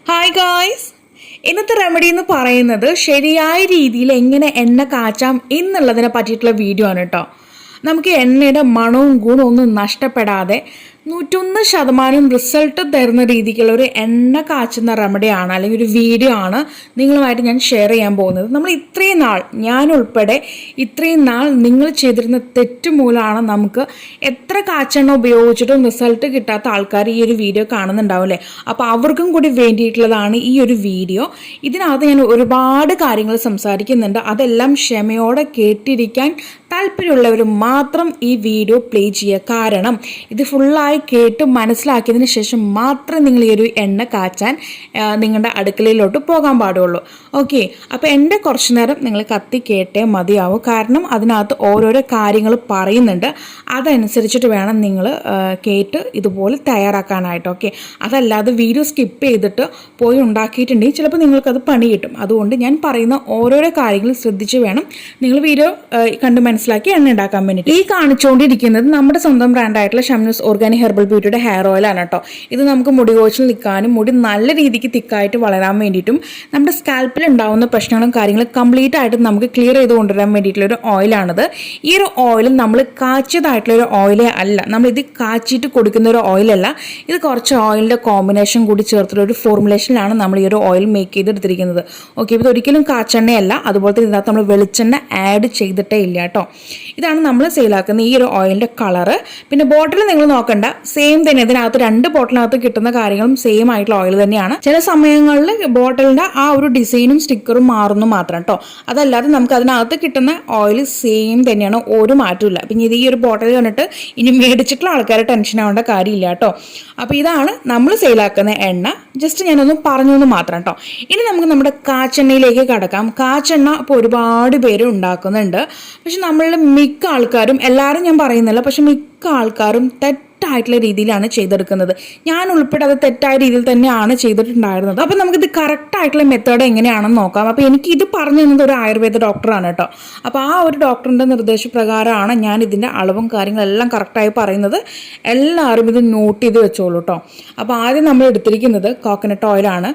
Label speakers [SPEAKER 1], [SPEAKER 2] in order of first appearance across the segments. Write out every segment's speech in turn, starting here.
[SPEAKER 1] Hi guys, ഇന്നത്തെ remedy എന്ന് പറയുന്നത് ശരിയായ രീതിയിൽ എങ്ങനെ എണ്ണ കാച്ചാം എന്നുള്ളതിനെ പറ്റിയിട്ടുള്ള വീഡിയോ ആണ് കേട്ടോ. നമുക്ക് എണ്ണയുടെ മണവും ഗുണവും ഒന്നും നഷ്ടപ്പെടാതെ 101% റിസൾട്ട് തരുന്ന രീതിക്കുള്ള ഒരു എണ്ണ കാച്ചുന്ന റെമഡിയാണ്, അല്ലെങ്കിൽ ഒരു വീഡിയോ ആണ് നിങ്ങളുമായിട്ട് ഞാൻ ഷെയർ ചെയ്യാൻ പോകുന്നത്. നമ്മൾ ഇത്രയും നാൾ, ഞാൻ ഉൾപ്പെടെ ഇത്രയും നാൾ നിങ്ങൾ ചെയ്തിരുന്ന തെറ്റ് മൂലമാണ് നമുക്ക് എത്ര കാച്ചെണ്ണ ഉപയോഗിച്ചിട്ടും റിസൾട്ട് കിട്ടാത്ത ആൾക്കാർ ഈ ഒരു വീഡിയോ കാണുന്നുണ്ടാവില്ലേ. അപ്പോൾ അവർക്കും കൂടി വേണ്ടിയിട്ടുള്ളതാണ് ഈ ഒരു വീഡിയോ. ഇതിനകത്ത് ഞാൻ ഒരുപാട് കാര്യങ്ങൾ സംസാരിക്കുന്നുണ്ട്. അതെല്ലാം ക്ഷമയോടെ കേട്ടിരിക്കാൻ താല്പര്യമുള്ളവർ മാത്രം ഈ വീഡിയോ പ്ലേ ചെയ്യുക. കാരണം ഇത് ഫുള്ളായി കേട്ട് മനസ്സിലാക്കിയതിന് ശേഷം മാത്രം നിങ്ങൾ ഈ ഒരു എണ്ണ കാച്ചാൻ നിങ്ങളുടെ അടുക്കളയിലോട്ട് പോകാൻ പാടുള്ളൂ. ഓക്കെ, അപ്പോൾ എൻ്റെ കുറച്ച് നേരം നിങ്ങൾ കത്തി കേട്ടേ മതിയാവും. കാരണം അതിനകത്ത് ഓരോരോ കാര്യങ്ങൾ പറയുന്നുണ്ട്. അതനുസരിച്ചിട്ട് വേണം നിങ്ങൾ കേട്ട് ഇതുപോലെ തയ്യാറാക്കാനായിട്ട്. ഓക്കെ, അതല്ലാതെ വീഡിയോ സ്കിപ്പ് ചെയ്തിട്ട് പോയി ഉണ്ടാക്കിയിട്ടുണ്ടെങ്കിൽ ചിലപ്പോൾ നിങ്ങൾക്കത് പണി കിട്ടും. അതുകൊണ്ട് ഞാൻ പറയുന്ന ഓരോരോ കാര്യങ്ങൾ ശ്രദ്ധിച്ച് വേണം നിങ്ങൾ വീഡിയോ കണ്ട് മനസ്സിലാക്കി എണ്ണ ഉണ്ടാക്കാൻ വേണ്ടിയിട്ട്. ഈ കാണിച്ചുകൊണ്ടിരിക്കുന്നത് നമ്മുടെ സ്വന്തം ബ്രാൻഡായിട്ടുള്ള ഷംനൂസ് ഓർഗാനി ഹെർബൽ ബ്യൂട്ടിയുടെ ഹെയർ ഓയിലാണ് കേട്ടോ. ഇത് നമുക്ക് മുടി കൊഴിച്ചിൽ നിൽക്കാനും മുടി നല്ല രീതിക്ക് തിക്കായിട്ട് വളരാൻ വേണ്ടിയിട്ടും നമ്മുടെ സ്കാൽപ്പിൽ ഉണ്ടാകുന്ന പ്രശ്നങ്ങളും കാര്യങ്ങളും കംപ്ലീറ്റ് ആയിട്ട് നമുക്ക് ക്ലിയർ ചെയ്ത് കൊണ്ടുവരാൻ വേണ്ടിയിട്ടുള്ളൊരു ഓയിലാണിത്. ഈ ഒരു ഓയിൽ നമ്മൾ കാച്ചിയതായിട്ടുള്ളൊരു ഓയിലേ അല്ല, നമ്മളിത് കാച്ചിട്ട് കൊടുക്കുന്ന ഒരു ഓയിലല്ല. ഇത് കുറച്ച് ഓയിലിൻ്റെ കോമ്പിനേഷൻ കൂടി ചേർത്തുള്ള ഒരു ഫോർമുലേഷനിലാണ് നമ്മൾ ഈ ഒരു ഓയിൽ മേക്ക് ചെയ്തെടുത്തിരിക്കുന്നത്. ഓക്കെ, ഇത് ഒരിക്കലും കാച്ചെണ്ണയല്ല. അതുപോലെ തന്നെ ഇതിനകത്ത് നമ്മൾ വെളിച്ചെണ്ണ ആഡ് ചെയ്തിട്ടേ ഇല്ല കേട്ടോ. ഇതാണ് നമ്മൾ സെയിലാക്കുന്ന ഈ ഒരു ഓയിലിൻ്റെ കളറ്. പിന്നെ ബോട്ടിൽ നിങ്ങൾ നോക്കണ്ട, സെയിം തന്നെ. ഇതിനകത്ത് 2 ബോട്ടിലിനകത്ത് കിട്ടുന്ന കാര്യങ്ങളും സെയിം ആയിട്ടുള്ള ഓയിൽ തന്നെയാണ്. ചില സമയങ്ങളിൽ ബോട്ടിലിൻ്റെ ആ ഒരു ഡിസൈനും സ്റ്റിക്കറും മാറുന്നു മാത്രം കേട്ടോ. അതല്ലാതെ നമുക്ക് അതിനകത്ത് കിട്ടുന്ന ഓയിൽ സെയിം തന്നെയാണ്, ഒരു മാറ്റമില്ല. പിന്നെ ഇത് ഈ ഒരു ബോട്ടിൽ കണ്ടിട്ട് ഇനി മേടിച്ചിട്ടുള്ള ആൾക്കാരെ ടെൻഷൻ ആവേണ്ട കാര്യമില്ല കേട്ടോ. അപ്പോൾ ഇതാണ് നമ്മൾ സെയിലാക്കുന്ന എണ്ണ. ജസ്റ്റ് ഞാനൊന്ന് പറഞ്ഞു എന്ന് മാത്രം കേട്ടോ. ഇനി നമുക്ക് നമ്മുടെ കാച്ചെണ്ണയിലേക്ക് കടക്കാം. കാച്ചെണ്ണ ഇപ്പോൾ ഒരുപാട് പേര് ഉണ്ടാക്കുന്നുണ്ട്. പക്ഷെ നമ്മളുടെ മിക്ക ആൾക്കാരും, എല്ലാവരും ഞാൻ പറയുന്നില്ല, പക്ഷെ മിക്ക ആൾക്കാരും തെറ്റായിട്ടുള്ള രീതിയിലാണ് ചെയ്തെടുക്കുന്നത്. ഞാൻ ഉൾപ്പെടെ അത് തെറ്റായ രീതിയിൽ തന്നെയാണ് ചെയ്തിട്ടുണ്ടായിരുന്നത്. അപ്പോൾ നമുക്കിത് കറക്റ്റായിട്ടുള്ള മെത്തേഡ് എങ്ങനെയാണെന്ന് നോക്കാം. അപ്പോൾ എനിക്ക് ഇത് പറഞ്ഞു തന്നത് ഒരു ആയുർവേദ ഡോക്ടറാണ് കേട്ടോ. അപ്പോൾ ആ ഒരു ഡോക്ടറിൻ്റെ നിർദ്ദേശപ്രകാരമാണ് ഞാൻ ഇതിൻ്റെ അളവും കാര്യങ്ങളെല്ലാം കറക്റ്റായി പറയുന്നത്. എല്ലാവരും ഇത് നോട്ട് ചെയ്ത് വെച്ചോളൂ കേട്ടോ. അപ്പോൾ ആദ്യം നമ്മൾ എടുത്തിരിക്കുന്നത് കോക്കനട്ട് ഓയിലാണ്.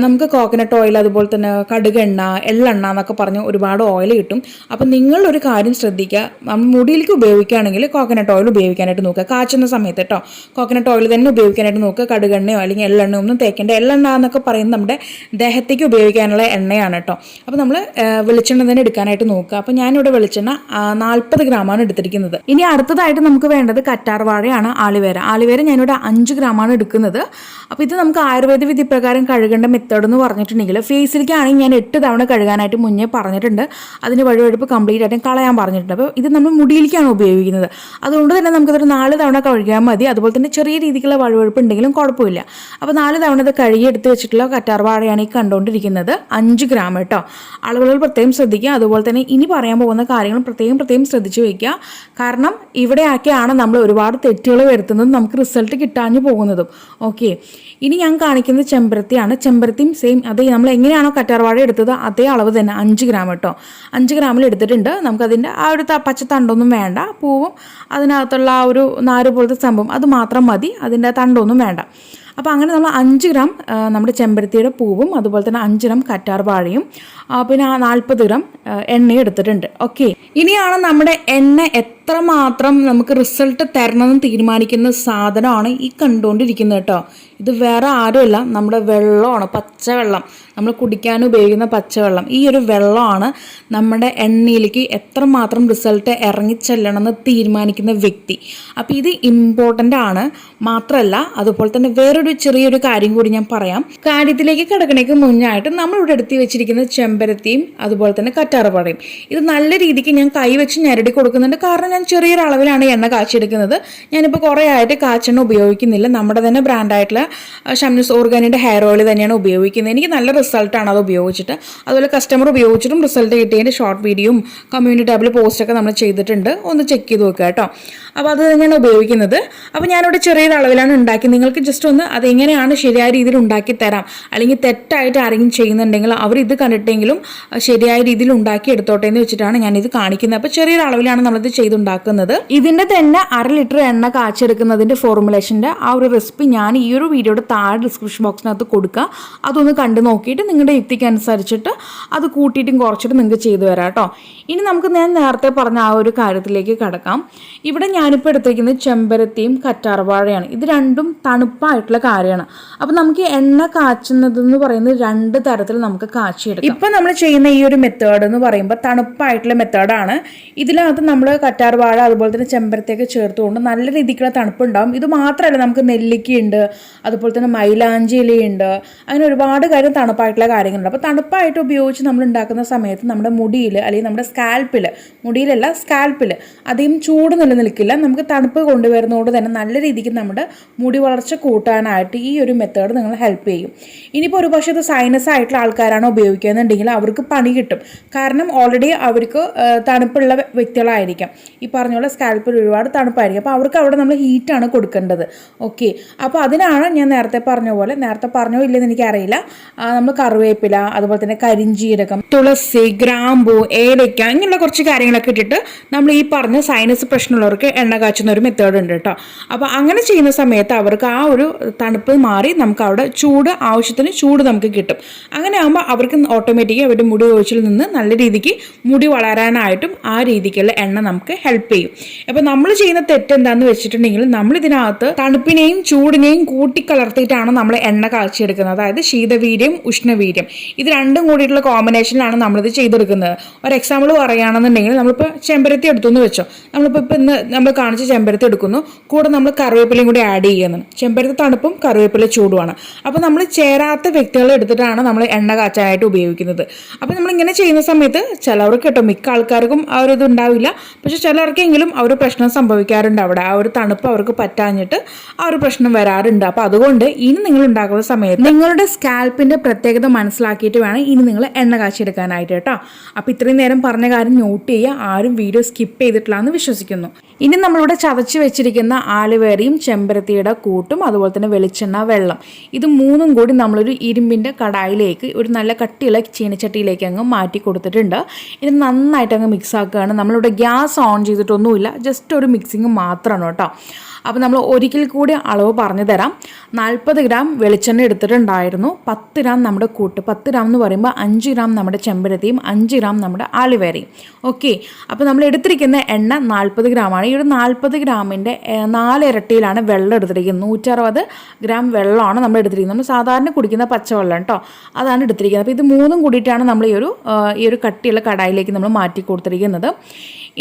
[SPEAKER 1] നമുക്ക് കോക്കനട്ട് ഓയിൽ, അതുപോലെ തന്നെ കടുകെണ്ണ, എള്ളെണ്ണ എന്നൊക്കെ പറഞ്ഞ് ഒരുപാട് ഓയിൽ കിട്ടും. അപ്പോൾ നിങ്ങളൊരു കാര്യം ശ്രദ്ധിക്കുക, നമ്മൾ മുടിയിലേക്ക് ഉപയോഗിക്കുകയാണെങ്കിൽ കോക്കനട്ട് ഓയിൽ ഉപയോഗിക്കാനായിട്ട് നോക്കുക. കാച്ചുന്ന സമയത്ത് കേട്ടോ കോക്കനട്ട് ഓയിൽ തന്നെ ഉപയോഗിക്കാനായിട്ട് നോക്കുക. കടുകെണ്ണയോ അല്ലെങ്കിൽ എള്ളെണ്ണയോ ഒന്നും തേക്കേണ്ട. എള്ളെണ്ണ എന്നൊക്കെ പറയുന്നത് നമ്മുടെ ദേഹത്തേക്ക് ഉപയോഗിക്കാനുള്ള എണ്ണയാണ് കേട്ടോ. അപ്പോൾ നമ്മൾ വെളിച്ചെണ്ണ തന്നെ എടുക്കാനായിട്ട് നോക്കുക. അപ്പോൾ ഞാനിവിടെ വെളിച്ചെണ്ണ 40 ഗ്രാമാണ് എടുത്തിരിക്കുന്നത്. ഇനി അടുത്തതായിട്ട് നമുക്ക് വേണ്ടത് കറ്റാർവാഴയാണ്, ആലുവേര. ആലുവേര ഞാനിവിടെ 5 ഗ്രാമാണ് എടുക്കുന്നത്. അപ്പോൾ ഇത് നമുക്ക് ആയുർവേദ വിധി പ്രകാരം കഴുകേണ്ട മെത്തേഡ് എന്ന് പറഞ്ഞിട്ടുണ്ടെങ്കിൽ, ഫേസിലേക്കാണെങ്കിൽ ഞാൻ 8 തവണ കഴുകാനായിട്ട് മുന്നേ പറഞ്ഞിട്ടുണ്ട്. അതിന് വഴുവഴുപ്പ് കംപ്ലീറ്റ് ആയിട്ടും കളയാൻ പറഞ്ഞിട്ടുണ്ട്. അപ്പോൾ ഇത് നമ്മൾ മുടിയിലേക്കാണ് ഉപയോഗിക്കുന്നത്. അതുകൊണ്ട് തന്നെ നമുക്കതൊരു 4 തവണ കഴുകിയാൽ മതി. അതുപോലെ തന്നെ ചെറിയ രീതിക്കുള്ള വഴുവഴുപ്പ് ഉണ്ടെങ്കിലും കുഴപ്പമില്ല. അപ്പോൾ 4 തവണ ഇത് കഴുകി എടുത്ത് വെച്ചിട്ടുള്ള കറ്റാർവാഴയാണ് ഈ കണ്ടുകൊണ്ടിരിക്കുന്നത്. 5 ഗ്രാം കേട്ടോ. അളവുകൾ പ്രത്യേകം ശ്രദ്ധിക്കുക. അതുപോലെ തന്നെ ഇനി പറയാൻ പോകുന്ന കാര്യങ്ങൾ പ്രത്യേകം ശ്രദ്ധിച്ച് വയ്ക്കുക. കാരണം ഇവിടെയൊക്കെയാണ് നമ്മൾ ഒരുപാട് തെറ്റുകൾ വരുത്തുന്നതും നമുക്ക് റിസൾട്ട് കിട്ടാഞ്ഞു പോകുന്നതും. ഓക്കെ, ഇനി ഞാൻ കാണിക്കുന്നത് ചെമ്പരത്തിയാണ്. ചെമ്പരത്തിയും സെയിം അതേ, നമ്മൾ എങ്ങനെയാണോ കറ്റാർവാഴ എടുത്തത് അതേ അളവ് തന്നെ 5 ഗ്രാം കേട്ടോ. 5 ഗ്രാമിൽ എടുത്തിട്ടുണ്ട്. നമുക്കതിൻ്റെ ആ ഒരു പച്ചത്തണ്ടൊന്നും വേണ്ട, പൂവും അതിനകത്തുള്ള ആ ഒരു നാര് പോലത്തെ സംഭവം അത് മാത്രം മതി, അതിൻ്റെ തണ്ടൊന്നും വേണ്ട. അപ്പോൾ അങ്ങനെ നമ്മൾ 5 ഗ്രാം നമ്മുടെ ചെമ്പരത്തിയുടെ പൂവും അതുപോലെ തന്നെ 5 ഗ്രാം കറ്റാർവാഴയും പിന്നെ 40 ഗ്രാം എണ്ണയും എടുത്തിട്ടുണ്ട്. ഓക്കെ, ഇനിയാണ് നമ്മുടെ എണ്ണ എത്രമാത്രം നമുക്ക് റിസൾട്ട് തരണമെന്ന് തീരുമാനിക്കുന്ന സാധനമാണ് ഈ കണ്ടുകൊണ്ടിരിക്കുന്നത് കേട്ടോ. ഇത് വേറെ ആരുമല്ല, നമ്മുടെ വെള്ളമാണ്, പച്ചവെള്ളം. നമ്മൾ കുടിക്കാൻ ഉപയോഗിക്കുന്ന പച്ചവെള്ളം. ഈ ഒരു വെള്ളമാണ് നമ്മുടെ എണ്ണയിലേക്ക് എത്രമാത്രം റിസൾട്ട് ഇറങ്ങിച്ചെല്ലണമെന്ന് തീരുമാനിക്കുന്ന വ്യക്തി. അപ്പോൾ ഇത് ഇമ്പോർട്ടൻ്റ് ആണ്. മാത്രമല്ല, അതുപോലെ തന്നെ വേറൊരു ചെറിയൊരു കാര്യം കൂടി ഞാൻ പറയാം. കാര്യത്തിലേക്ക് കിടക്കണേക്ക് മുന്നായിട്ട് നമ്മളിവിടെ എടുത്തി വെച്ചിരിക്കുന്ന ചെമ്പരത്തിയും അതുപോലെ തന്നെ കറ്റാർവാഴയും ഇത് നല്ല രീതിക്ക് ഞാൻ കൈവച്ച് ഞെരടി കൊടുക്കുന്നുണ്ട്. കാരണം ഞാൻ ചെറിയൊരു അളവിലാണ് എണ്ണ കാച്ചെടുക്കുന്നത്. ഞാനിപ്പോൾ കുറേ ആയിട്ട് കാച്ചെണ്ണ ഉപയോഗിക്കുന്നില്ല. നമ്മുടെ തന്നെ ബ്രാൻഡായിട്ടുള്ള ഷംനൂസ് ഓർഗാനിയുടെ ഹെയർ ഓയിൽ തന്നെയാണ് ഉപയോഗിക്കുന്നത്. എനിക്ക് നല്ല റിസൾട്ടാണ് അത് ഉപയോഗിച്ചിട്ട്. അതുപോലെ കസ്റ്റമർ ഉപയോഗിച്ചിട്ടും റിസൾട്ട് കിട്ടിയതിൻ്റെ ഷോർട്ട് വീഡിയോയും കമ്മ്യൂണിറ്റി ടാബിൽ പോസ്റ്റൊക്കെ നമ്മൾ ചെയ്തിട്ടുണ്ട്. ഒന്ന് ചെക്ക് ചെയ്ത് നോക്കുക കേട്ടോ. അപ്പോൾ അത് തന്നെയാണ് ഉപയോഗിക്കുന്നത്. അപ്പോൾ ഞാനിവിടെ ചെറിയൊരു അളവിലാണ് ഉണ്ടാക്കി. നിങ്ങൾക്ക് ജസ്റ്റ് ഒന്ന് അതെങ്ങനെയാണ് ശരിയായ രീതിയിൽ ഉണ്ടാക്കി തരാം, അല്ലെങ്കിൽ തെറ്റായിട്ട് ആരെങ്കിലും ചെയ്യുന്നുണ്ടെങ്കിൽ അവർ ഇത് കണ്ടിട്ടെങ്കിലും ശരിയായ രീതിയിൽ ഉണ്ടാക്കി എടുത്തോട്ടെ എന്ന് വെച്ചിട്ടാണ് ഞാനിത് കാണിക്കുന്നത്. അപ്പോൾ ചെറിയൊരു അളവിലാണ് നമ്മളിത് ചെയ്തുകൊണ്ടിരിക്കുന്നത്. ഉണ്ടാക്കുന്നത്. ഇതിൻ്റെ തന്നെ 1/2 ലിറ്റർ എണ്ണ കാച്ചെടുക്കുന്നതിൻ്റെ ഫോർമുലേഷൻ്റെ ആ ഒരു റെസിപ്പി ഞാൻ ഈ ഒരു വീഡിയോയുടെ താഴെ ഡിസ്ക്രിപ്ഷൻ ബോക്സിനകത്ത് കൊടുക്കുക. അതൊന്ന് കണ്ടു നോക്കിയിട്ട് നിങ്ങളുടെ യുക്തിക്ക് അനുസരിച്ചിട്ട് അത് കൂട്ടിയിട്ടും കുറച്ചിട്ട് നിങ്ങൾക്ക് ചെയ്തു വരാം കേട്ടോ. ഇനി നമുക്ക് ഞാൻ നേരത്തെ പറഞ്ഞ ആ ഒരു കാര്യത്തിലേക്ക് കടക്കാം. ഇവിടെ ഞാനിപ്പോൾ എടുത്തിരിക്കുന്നത് ചെമ്പരത്തിയും കറ്റാർവാഴയാണ്. ഇത് രണ്ടും തണുപ്പായിട്ടുള്ള കാര്യമാണ്. അപ്പം നമുക്ക് എണ്ണ കാച്ചുന്നത് എന്ന് പറയുന്നത് 2 തരത്തിൽ നമുക്ക് കാച്ചിയെടുക്കാം. ഇപ്പം നമ്മൾ ചെയ്യുന്ന ഈ ഒരു മെത്തേഡ് എന്ന് പറയുമ്പോൾ തണുപ്പായിട്ടുള്ള മെത്തേഡാണ്. ഇതിനകത്ത് നമ്മൾ കറ്റാർവാഴ അതുപോലെ തന്നെ ചെമ്പരത്തിയൊക്കെ ചേർത്തുകൊണ്ട് നല്ല രീതിക്കുള്ള തണുപ്പുണ്ടാകും. ഇത് മാത്രമല്ല, നമുക്ക് നെല്ലിക്കയുണ്ട്, അതുപോലെ തന്നെ മൈലാഞ്ചി ഇലയുണ്ട്, അങ്ങനെ ഒരുപാട് കാര്യം തണുപ്പായിട്ടുള്ള കാര്യങ്ങളുണ്ട്. അപ്പോൾ തണുപ്പായിട്ട് ഉപയോഗിച്ച് നമ്മൾ ഉണ്ടാക്കുന്ന സമയത്ത് നമ്മുടെ മുടിയിൽ അല്ലെങ്കിൽ നമ്മുടെ സ്കാൽപ്പിൽ, മുടിയിലല്ല സ്കാൽപ്പിൽ അധികം ചൂട് നിലനിൽക്കില്ല. നമുക്ക് തണുപ്പ് കൊണ്ടുവരുന്നതുകൊണ്ട് തന്നെ നല്ല രീതിക്ക് നമ്മുടെ മുടി വളർച്ച കൂട്ടാനായിട്ട് ഈ ഒരു മെത്തേഡ് നിങ്ങൾ ഹെൽപ്പ് ചെയ്യും. ഇനിയിപ്പോൾ ഒരു പക്ഷേ ഇത് സൈനസ് ആയിട്ടുള്ള ആൾക്കാരാണ് ഉപയോഗിക്കുന്നുണ്ടെങ്കിൽ അവർക്ക് പണി കിട്ടും. കാരണം ഓൾറെഡി അവർക്ക് തണുപ്പുള്ള വ്യക്തികളായിരിക്കാം. ഈ പറഞ്ഞ പോലെ സ്കാൽപ്പിൽ ഒരുപാട് തണുപ്പായിരിക്കും. അപ്പോൾ അവർക്ക് അവിടെ നമ്മൾ ഹീറ്റാണ് കൊടുക്കേണ്ടത്. ഓക്കെ, അപ്പോൾ അതിനാണ് ഞാൻ നേരത്തെ പറഞ്ഞോ ഇല്ലെന്ന് എനിക്കറിയില്ല, നമ്മൾ കറിവേപ്പില, അതുപോലെ തന്നെ കരിഞ്ജീരകം, തുളസി, ഗ്രാമ്പൂ, ഏലക്ക ഇങ്ങനെയുള്ള കുറച്ച് കാര്യങ്ങളൊക്കെ ഇട്ടിട്ട് നമ്മൾ ഈ പറഞ്ഞ സൈനസ് പ്രശ്നമുള്ളവർക്ക് എണ്ണ കാച്ചുന്ന ഒരു മെത്തേഡ് ഉണ്ട് കേട്ടോ. അപ്പോൾ അങ്ങനെ ചെയ്യുന്ന സമയത്ത് അവർക്ക് ആ ഒരു തണുപ്പ് മാറി നമുക്ക് അവിടെ ചൂട്, ആവശ്യത്തിന് ചൂട് നമുക്ക് കിട്ടും. അങ്ങനെ ആകുമ്പോൾ അവർക്ക് ഓട്ടോമാറ്റിക്കലി അവരുടെ മുടി ഒഴിച്ചിൽ നിന്ന് നല്ല രീതിക്ക് മുടി വളരാനായിട്ടും ആ രീതിക്കുള്ള എണ്ണ നമുക്ക് ഹെൽപ്പ് ചെയ്യും. അപ്പോൾ നമ്മൾ ചെയ്യുന്ന തെറ്റ് എന്താണെന്ന് വെച്ചിട്ടുണ്ടെങ്കിൽ നമ്മൾ ഇതിനകത്ത് തണുപ്പിനെയും ചൂടിനെയും കൂട്ടിക്കലർത്തിയിട്ടാണ് നമ്മൾ എണ്ണ കാച്ചിയെടുക്കുന്നത്. അതായത് ശീതവീര്യം, ഉഷ്ണവീര്യം, ഇത് രണ്ടും കൂടിയിട്ടുള്ള കോമ്പിനേഷനിലാണ് നമ്മളിത് ചെയ്തെടുക്കുന്നത്. ഒരു എക്സാമ്പിൾ പറയുകയാണെന്നുണ്ടെങ്കിൽ നമ്മളിപ്പോൾ ചെമ്പരത്തി എടുത്തു എന്ന് വെച്ചോ. ഇപ്പം ഇന്ന് നമ്മൾ കാണിച്ച ചെമ്പരത്തി എടുക്കുന്നു, കൂടെ നമ്മൾ കറിവേപ്പിലയും കൂടി ആഡ് ചെയ്യുന്നു. ചെമ്പരത്തി തണുപ്പും കറിവേപ്പില ചൂടുമാണ്. അപ്പോൾ നമ്മൾ ചേരാത്ത വ്യക്തികളെ എടുത്തിട്ടാണ് നമ്മൾ എണ്ണ കാച്ചാനായിട്ട് ഉപയോഗിക്കുന്നത്. അപ്പോൾ നമ്മളിങ്ങനെ ചെയ്യുന്ന സമയത്ത് ചിലവർക്ക് കേട്ടോ, മിക്ക ആൾക്കാർക്കും ആ ഒരു ഇത് ഉണ്ടാവില്ല, പക്ഷെ ചിലർക്കെങ്കിലും ആ ഒരു പ്രശ്നം സംഭവിക്കാറുണ്ട്. അവിടെ ആ ഒരു തണുപ്പ് അവർക്ക് പറ്റാഞ്ഞിട്ട് ആ ഒരു പ്രശ്നം വരാറുണ്ട്. അപ്പോൾ അതുകൊണ്ട് ഇനി നിങ്ങൾ ഉണ്ടാക്കുന്ന സമയത്ത് നിങ്ങളുടെ സ്കാൽപ്പിൻ്റെ പ്രത്യേകത മനസ്സിലാക്കിയിട്ട് വേണം ഇനി നിങ്ങൾ എണ്ണ കാച്ചിയെടുക്കാനായിട്ട് കേട്ടോ. അപ്പോൾ ഇത്രയും നേരം പറഞ്ഞ കാര്യം നോട്ട് ചെയ്യുക. ആരും വീഡിയോ സ്കിപ്പ് ചെയ്തിട്ടില്ലാന്ന് വിശ്വസിക്കുന്നു. ഇനി നമ്മളിവിടെ ചതച്ച് വെച്ചിരിക്കുന്ന ആലുവേരയും ചെമ്പരത്തിയുടെ കൂട്ടും അതുപോലെ തന്നെ വെളിച്ചെണ്ണ, വെള്ളം, ഇത് മൂന്നും കൂടി നമ്മളൊരു ഇരുമ്പിൻ്റെ കടായിലേക്ക്, ഒരു നല്ല കട്ടിയുള്ള ചീനച്ചട്ടിയിലേക്ക് അങ്ങ് മാറ്റി കൊടുത്തിട്ടുണ്ട്. ഇത് നന്നായിട്ട് അങ്ങ് മിക്സ് ആക്കുകയാണ്. നമ്മളിവിടെ ഗ്യാസ് ഓൺ ചെയ്തിട്ടൊന്നുമില്ല, ജസ്റ്റ് ഒരു മിക്സിങ് മാത്രമാണ് കേട്ടോ. അപ്പോൾ നമ്മൾ ഒരിക്കൽ കൂടി അളവ് പറഞ്ഞു തരാം. 40 ഗ്രാം വെളിച്ചെണ്ണ എടുത്തിട്ടുണ്ടായിരുന്നു, 10 ഗ്രാം നമ്മുടെ കൂട്ട്, 10 ഗ്രാം എന്ന് പറയുമ്പോൾ 5 ഗ്രാം നമ്മുടെ ചെമ്പരത്തിയും 5 ഗ്രാം നമ്മുടെ ആലുവേരയും. ഓക്കെ, അപ്പോൾ നമ്മൾ എടുത്തിരിക്കുന്ന എണ്ണ 40 ഗ്രാമാണ്. ഈ ഒരു 40 ഗ്രാമിൻ്റെ 4 ഇരട്ടിയിലാണ് വെള്ളം എടുത്തിരിക്കുന്നത്. 160 ഗ്രാം വെള്ളമാണ് നമ്മൾ എടുത്തിരിക്കുന്നത്. നമ്മൾ സാധാരണ കുടിക്കുന്ന പച്ചവെള്ളം കേട്ടോ, അതാണ് എടുത്തിരിക്കുന്നത്. അപ്പോൾ ഇത് മൂന്നും കൂടിയിട്ടാണ് നമ്മൾ ഈ ഒരു കട്ടിയുള്ള കടായിലേക്ക് നമ്മൾ മാറ്റി കൊടുത്തിരിക്കുന്നത്.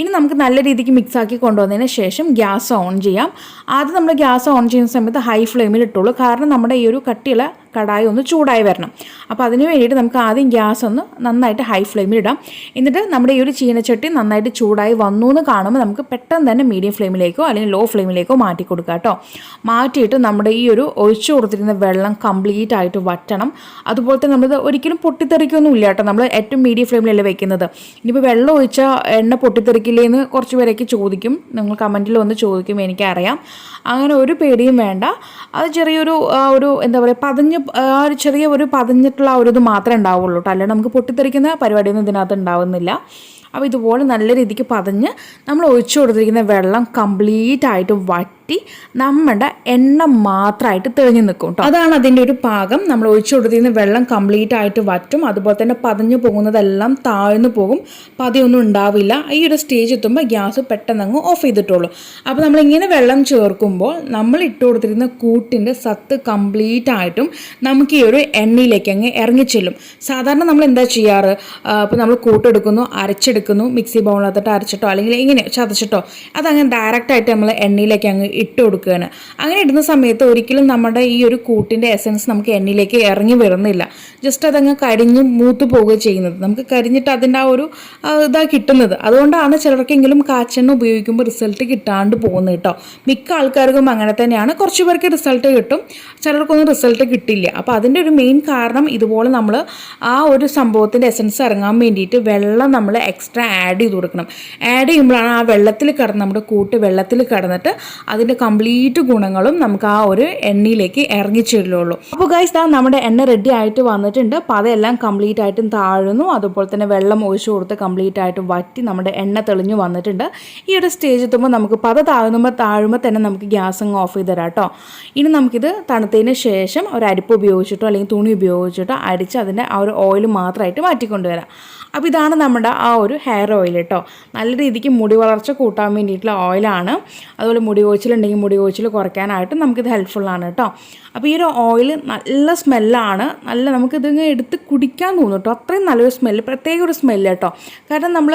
[SPEAKER 1] ഇനി നമുക്ക് നല്ല രീതിക്ക് മിക്സാക്കി കൊണ്ടുവന്നതിന് ശേഷം ഗ്യാസ് ഓൺ ചെയ്യാം. ആദ്യം നമ്മൾ ഗ്യാസ് ഓൺ ചെയ്യുന്ന സമയത്ത് ഹൈ ഫ്ലെയിമിൽ ഇട്ടുള്ളൂ, കാരണം നമ്മുടെ ഈ ഒരു കട്ടിയുള്ള കടായി ഒന്ന് ചൂടായി വരണം. അപ്പോൾ അതിന് വേണ്ടിയിട്ട് നമുക്ക് ആദ്യം ഗ്യാസ് ഒന്ന് നന്നായിട്ട് ഹൈ ഫ്ലെയിമിൽ ഇടാം. എന്നിട്ട് നമ്മുടെ ഈ ഒരു ചീനച്ചട്ടി നന്നായിട്ട് ചൂടായി വന്നു എന്ന് കാണുമ്പോൾ നമുക്ക് പെട്ടെന്ന് തന്നെ മീഡിയം ഫ്ലെയിമിലേക്കോ അല്ലെങ്കിൽ ലോ ഫ്ലെയിമിലേക്കോ മാറ്റി കൊടുക്കാം കേട്ടോ. മാറ്റിയിട്ട് നമ്മുടെ ഈ ഒരു ഒഴിച്ചു കൊടുത്തിരുന്ന വെള്ളം കംപ്ലീറ്റ് ആയിട്ട് വറ്റണം. അതുപോലെ തന്നെ നമ്മൾ ഒരിക്കലും പൊട്ടിത്തെറിക്കൊന്നും ഇല്ല കേട്ടോ, നമ്മൾ ഏറ്റവും മീഡിയം ഫ്ലെയിമിലല്ലേ വെക്കുന്നത്. ഇനിയിപ്പോൾ വെള്ളം ഒഴിച്ചാൽ എണ്ണ പൊട്ടിത്തെറിക്കില്ലേ എന്ന് കുറച്ച് പേരൊക്കെ ചോദിക്കും, നിങ്ങൾ കമൻറ്റിൽ വന്ന് ചോദിക്കും, എനിക്കറിയാം. അങ്ങനെ ഒരു പേടിയും വേണ്ട. അത് ചെറിയൊരു എന്താ പറയുക, ചെറിയ ഒരു പതിഞ്ഞിട്ടുള്ള ഒരു ഇത് മാത്രമേ ഉണ്ടാവുള്ളൂ കേട്ടോ, അല്ലാണ്ട് നമുക്ക് പൊട്ടിത്തെറിക്കുന്ന പരിപാടിയൊന്നും ഇതിനകത്ത് ഉണ്ടാവുന്നില്ല. അപ്പോൾ ഇതുപോലെ നല്ല രീതിക്ക് പതഞ്ഞ് നമ്മൾ ഒഴിച്ചു കൊടുത്തിരിക്കുന്ന വെള്ളം കംപ്ലീറ്റ് ആയിട്ട് വറ്റി നമ്മുടെ എണ്ണ മാത്രമായിട്ട് തെളിഞ്ഞു നിൽക്കും കേട്ടോ. അതാണ് അതിൻ്റെ ഒരു പാകം. നമ്മൾ ഒഴിച്ചു കൊടുത്തിരുന്ന വെള്ളം കംപ്ലീറ്റ് ആയിട്ട് വറ്റും, അതുപോലെ തന്നെ പതഞ്ഞു പോകുന്നതെല്ലാം താഴ്ന്നു പോകും, പതിയൊന്നും ഉണ്ടാവില്ല. ഈ ഒരു സ്റ്റേജ് എത്തുമ്പോൾ ഗ്യാസ് പെട്ടെന്ന് അങ്ങ് ഓഫ് ചെയ്തിട്ടുള്ളൂ. അപ്പോൾ നമ്മളിങ്ങനെ വെള്ളം ചേർക്കുമ്പോൾ നമ്മൾ ഇട്ട് കൊടുത്തിരുന്ന കൂട്ടിൻ്റെ സത്ത് കംപ്ലീറ്റ് ആയിട്ടും നമുക്ക് ഈ ഒരു എണ്ണയിലേക്ക് അങ്ങ് ഇറങ്ങിച്ചെല്ലും. സാധാരണ നമ്മൾ എന്താ ചെയ്യാറ്, ഇപ്പോൾ നമ്മൾ കൂട്ടെടുക്കുന്നു, അരച്ചെടുക്കുന്നു, മിക്സി ബൗളിനകത്തിട്ട് അരച്ചിട്ടോ അല്ലെങ്കിൽ ഇങ്ങനെ ചതച്ചിട്ടോ അതങ്ങനെ ഡയറക്റ്റായിട്ട് നമ്മൾ എണ്ണയിലേക്ക് അങ്ങ് ഇട്ട് കൊടുക്കുകയാണ്. അങ്ങനെ ഇടുന്ന സമയത്ത് ഒരിക്കലും നമ്മുടെ ഈ ഒരു കൂട്ടിൻ്റെ എസൻസ് നമുക്ക് എണ്ണയിലേക്ക് ഇറങ്ങി വരുന്നില്ല. ജസ്റ്റ് അതങ്ങ് കരിഞ്ഞ് മൂത്ത് പോവുക ചെയ്യുന്നത്, നമുക്ക് കരിഞ്ഞിട്ട് അതിൻ്റെ ആ ഒരു ഇതാ കിട്ടുന്നത്. അതുകൊണ്ടാണ് ചിലർക്കെങ്കിലും കാച്ചെണ്ണ ഉപയോഗിക്കുമ്പോൾ റിസൾട്ട് കിട്ടാണ്ട് പോകുന്നത് കേട്ടോ. മിക്ക ആൾക്കാർക്കും അങ്ങനെ തന്നെയാണ്. കുറച്ച് പേർക്ക് റിസൾട്ട് കിട്ടും, ചിലർക്കൊന്നും റിസൾട്ട് കിട്ടില്ല. അപ്പോൾ അതിൻ്റെ ഒരു മെയിൻ കാരണം ഇതുപോലെ നമ്മൾ ആ ഒരു സംഭവത്തിൻ്റെ എസൻസ് ഇറങ്ങാൻ വേണ്ടിയിട്ട് വെള്ളം നമ്മൾ എക്സ്ട്രാ എക്സ്ട്രാ ആഡ് ചെയ്ത് കൊടുക്കണം. ആഡ് ചെയ്യുമ്പോഴാണ് ആ വെള്ളത്തിൽ കിടന്ന് നമ്മുടെ കൂട്ട് വെള്ളത്തിൽ കിടന്നിട്ട് അതിൻ്റെ കംപ്ലീറ്റ് ഗുണങ്ങളും നമുക്ക് ആ ഒരു എണ്ണയിലേക്ക് ഇറങ്ങിച്ചെല്ലുള്ളൂ. അപ്പോൾ ഗൈസ് ദാ നമ്മുടെ എണ്ണ റെഡി ആയിട്ട് വന്നിട്ടുണ്ട്. പതയെല്ലാം കംപ്ലീറ്റ് ആയിട്ടും താഴുന്നു. അതുപോലെ തന്നെ വെള്ളം ഒഴിച്ചു കൊടുത്ത് കംപ്ലീറ്റ് ആയിട്ട് വറ്റി നമ്മുടെ എണ്ണ തെളിഞ്ഞു വന്നിട്ടുണ്ട്. ഈ ഒരു സ്റ്റേജ് എത്തുമ്പോൾ നമുക്ക് പത താഴുമ്പോൾ തന്നെ നമുക്ക് ഗ്യാസ് അങ്ങ് ഓഫ് ചെയ്ത് തരാം കേട്ടോ. ഇനി നമുക്കിത് തണുത്തതിന് ശേഷം ഒരു അരിപ്പ് ഉപയോഗിച്ചിട്ടോ അല്ലെങ്കിൽ തുണി ഉപയോഗിച്ചിട്ടോ അരിച്ച് അതിൻ്റെ ആ ഒരു ഓയിൽ മാത്രമായിട്ട് മാറ്റിക്കൊണ്ടുവരാം. അപ്പോൾ ഇതാണ് നമ്മുടെ ആ ഒരു ഹെയർ ഓയിൽ കേട്ടോ. നല്ല രീതിക്ക് മുടി വളർച്ച കൂട്ടാൻ വേണ്ടിയിട്ടുള്ള ഓയിലാണ്. അതുപോലെ മുടി കൊഴിച്ചിലുണ്ടെങ്കിൽ മുടി കൊഴിച്ചിൽ കുറയ്ക്കാനായിട്ട് നമുക്കിത് ഹെൽപ്ഫുള്ളാണ് കേട്ടോ. അപ്പോൾ ഈ ഒരു ഓയിൽ നല്ല സ്മെല്ലാണ്. നല്ല നമുക്കിതിങ്ങ് എടുത്ത് കുടിക്കാൻ തോന്നും കേട്ടോ. അത്രയും നല്ലൊരു സ്മെല്ല്, പ്രത്യേക ഒരു സ്മെല്ല് കേട്ടോ. കാരണം നമ്മൾ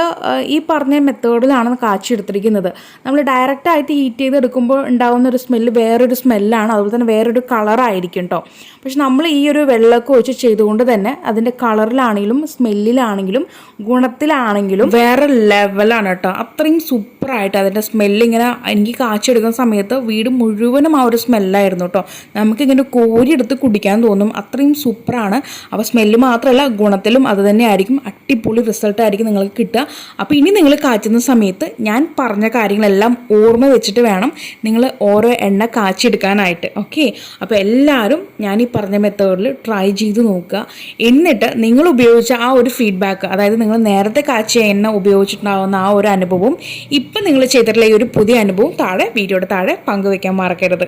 [SPEAKER 1] ഈ പറഞ്ഞ മെത്തേഡിലാണ് കാച്ചിയെടുത്തിരിക്കുന്നത്. നമ്മൾ ഡയറക്റ്റായിട്ട് ഹീറ്റ് ചെയ്തെടുക്കുമ്പോൾ ഉണ്ടാകുന്ന ഒരു സ്മെല്ല് വേറൊരു സ്മെല്ലാണ്. അതുപോലെ തന്നെ വേറൊരു കളറായിരിക്കും കേട്ടോ. പക്ഷെ നമ്മൾ ഈ ഒരു വെള്ളമൊക്കെ ഒഴിച്ച് ചെയ്തുകൊണ്ട് തന്നെ അതിൻ്റെ കളറിലാണെങ്കിലും സ്മെല്ലിലാണെങ്കിലും ഗുണത്തിലാണെങ്കിലും വേറെ ലെവലാണ് കേട്ടോ. അത്രയും സൂപ്പറായിട്ട് അതിൻ്റെ സ്മെല്ലിങ്ങനെ എനിക്ക് കാച്ചെടുക്കുന്ന സമയത്ത് വീട് മുഴുവനും ആ ഒരു സ്മെല്ലായിരുന്നു കേട്ടോ. നമുക്കിങ്ങനെ കോരിയെടുത്ത് കുടിക്കാൻ തോന്നും. അത്രയും സൂപ്പറാണ്. അപ്പോൾ സ്മെല്ല് മാത്രമല്ല ഗുണത്തിലും അത് തന്നെ ആയിരിക്കും. അടിപൊളി റിസൾട്ടായിരിക്കും നിങ്ങൾക്ക് കിട്ടുക. അപ്പോൾ ഇനി നിങ്ങൾ കാച്ചുന്ന സമയത്ത് ഞാൻ പറഞ്ഞ കാര്യങ്ങളെല്ലാം ഓർമ്മ വെച്ചിട്ട് വേണം നിങ്ങൾ ഓരോ എണ്ണ കാച്ചെടുക്കാനായിട്ട്. ഓക്കെ, അപ്പോൾ എല്ലാവരും ഞാൻ ഈ പറഞ്ഞ മെത്തേഡിൽ ട്രൈ ചെയ്ത് നോക്കുക. എന്നിട്ട് നിങ്ങൾ ഉപയോഗിച്ച ആ ഒരു ഫീഡ്ബാക്ക്, അതായത് നിങ്ങൾ നേരത്തെ കാച്ചിയ എണ്ണ ഉപയോഗിച്ചിട്ടുണ്ടാകുന്ന ആ ഒരു അനുഭവവും ഇപ്പം നിങ്ങൾ ചെയ്തിട്ടുള്ള ഈ ഒരു പുതിയ അനുഭവം വീഡിയോയുടെ താഴെ പങ്കുവെക്കാൻ മറക്കരുത്.